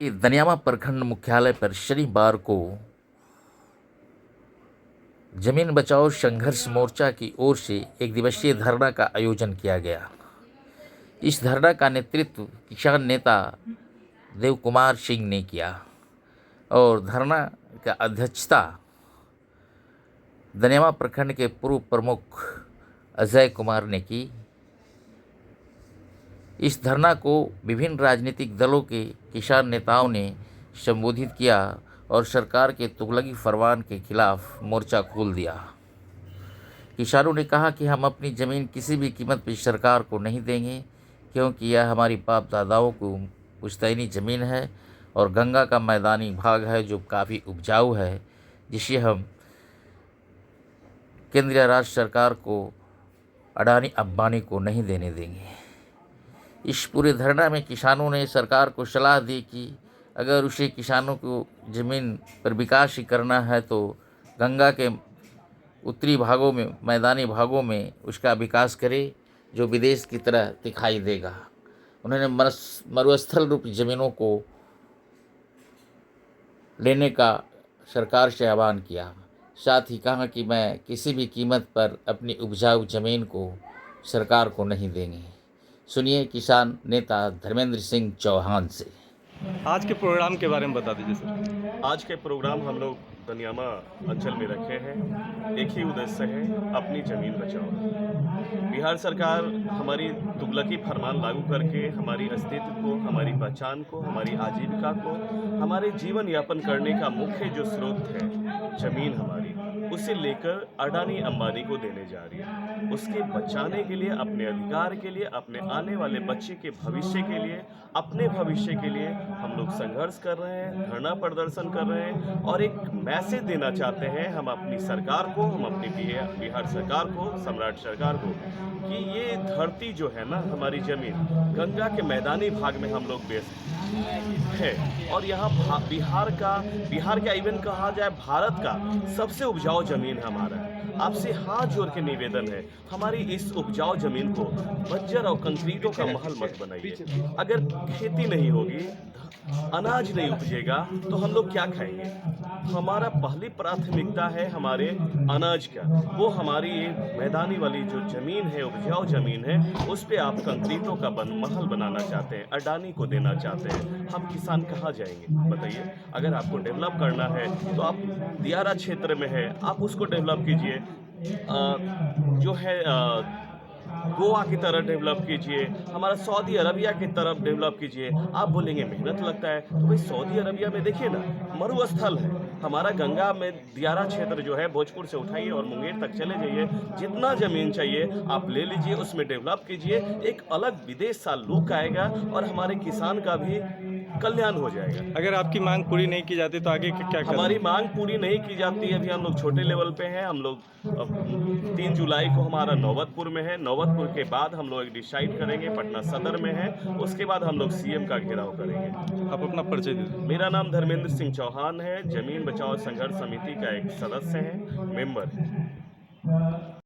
कि दनियामा प्रखंड मुख्यालय पर शनिवार को जमीन बचाओ संघर्ष मोर्चा की ओर से एक दिवसीय धरना का आयोजन किया गया। इस धरना का नेतृत्व किसान नेता देव कुमार सिंह ने किया और धरना का अध्यक्षता दनियामा प्रखंड के पूर्व प्रमुख अजय कुमार ने की। इस धरना को विभिन्न राजनीतिक दलों के किसान नेताओं ने संबोधित किया और सरकार के तुगलकी फरमान के खिलाफ मोर्चा खोल दिया। किसानों ने कहा कि हम अपनी ज़मीन किसी भी कीमत पर सरकार को नहीं देंगे, क्योंकि यह हमारी बाप दादाओं को पुश्तैनी ज़मीन है और गंगा का मैदानी भाग है जो काफ़ी उपजाऊ है, जिसे हम केंद्रीय राज्य सरकार को, अडानी अंबानी को नहीं देने देंगे। इस पूरे धरना में किसानों ने सरकार को सलाह दी कि अगर उसे किसानों को ज़मीन पर विकास ही करना है तो गंगा के उत्तरी भागों में, मैदानी भागों में उसका विकास करे जो विदेश की तरह दिखाई देगा। उन्होंने मरुस्थल रूप ज़मीनों को लेने का सरकार से आह्वान किया। साथ ही कहा कि मैं किसी भी कीमत पर अपनी उपजाऊ ज़मीन को सरकार को नहीं देंगे। सुनिए किसान नेता धर्मेंद्र सिंह चौहान से। आज के प्रोग्राम के बारे में बता दीजिए सर। आज के प्रोग्राम हम लोग दनियामा अंचल में रखे हैं। एक ही उद्देश्य है, अपनी ज़मीन बचाओ। बिहार सरकार हमारी तुगलकी फरमान लागू करके हमारी अस्तित्व को, हमारी पहचान को, हमारी आजीविका को, हमारे जीवन यापन करने का मुख्य जो स्रोत है ज़मीन हमारी, उसे लेकर अडानी अंबानी को देने जा रही है। उसके बचाने के लिए, अपने अधिकार के लिए, अपने आने वाले बच्चे के भविष्य के लिए, अपने भविष्य के लिए हम लोग संघर्ष कर रहे हैं, धरना प्रदर्शन कर रहे हैं और एक मैसेज देना चाहते हैं हम अपनी सरकार को, हम अपनी बिहार सरकार को, सम्राट सरकार को, कि ये धरती जो है ना, हमारी ज़मीन गंगा के मैदानी भाग में हम लोग बेच है और यहाँ बिहार का इवन कहा जाए भारत का सबसे उपजाऊ ज़मीन हमारा है। आपसे हाथ जोड़ के निवेदन है, हमारी इस उपजाऊ ज़मीन को बंजर और कंक्रीटों का महल मत बनाइए। अगर खेती नहीं होगी, अनाज नहीं उपजेगा तो हम लोग क्या खाएंगे? हमारा पहली प्राथमिकता है हमारे अनाज का। वो हमारी मैदानी वाली जो ज़मीन है, उपजाऊ ज़मीन है, उस पे आप कंक्रीटों का महल बनाना चाहते हैं, अडानी को देना चाहते हैं। हम किसान कहाँ जाएंगे बताइए? अगर आपको डेवलप करना है तो आप दियारा क्षेत्र में है, आप उसको डेवलप कीजिए। जो है गोवा की तरह डेवलप कीजिए, हमारा सऊदी अरबिया की तरफ डेवलप कीजिए। आप बोलेंगे मेहनत लगता है, तो भाई सऊदी अरबिया में देखिए ना, मरुस्थल है। हमारा गंगा में दियारा क्षेत्र जो है, भोजपुर से उठाइए और मुंगेर तक चले जाइए, जितना ज़मीन चाहिए आप ले लीजिए, उसमें डेवलप कीजिए। एक अलग विदेश सा लुक आएगा और हमारे किसान का भी कल्याण हो जाएगा। अगर आपकी मांग पूरी नहीं की जाती तो आगे क्या करें? हमारी मांग पूरी नहीं की जाती, अभी हम लोग छोटे लेवल पे हैं। हम लोग 3 जुलाई को हमारा नौबतपुर में है। नौबतपुर के बाद हम लोग डिसाइड करेंगे, पटना सदर में है। उसके बाद हम लोग सीएम का घेराव करेंगे। आप अपना परिचय दीजिए। मेरा नाम धर्मेंद्र सिंह चौहान है, जमीन बचाओ संघर्ष समिति का एक सदस्य है, मेंबर है।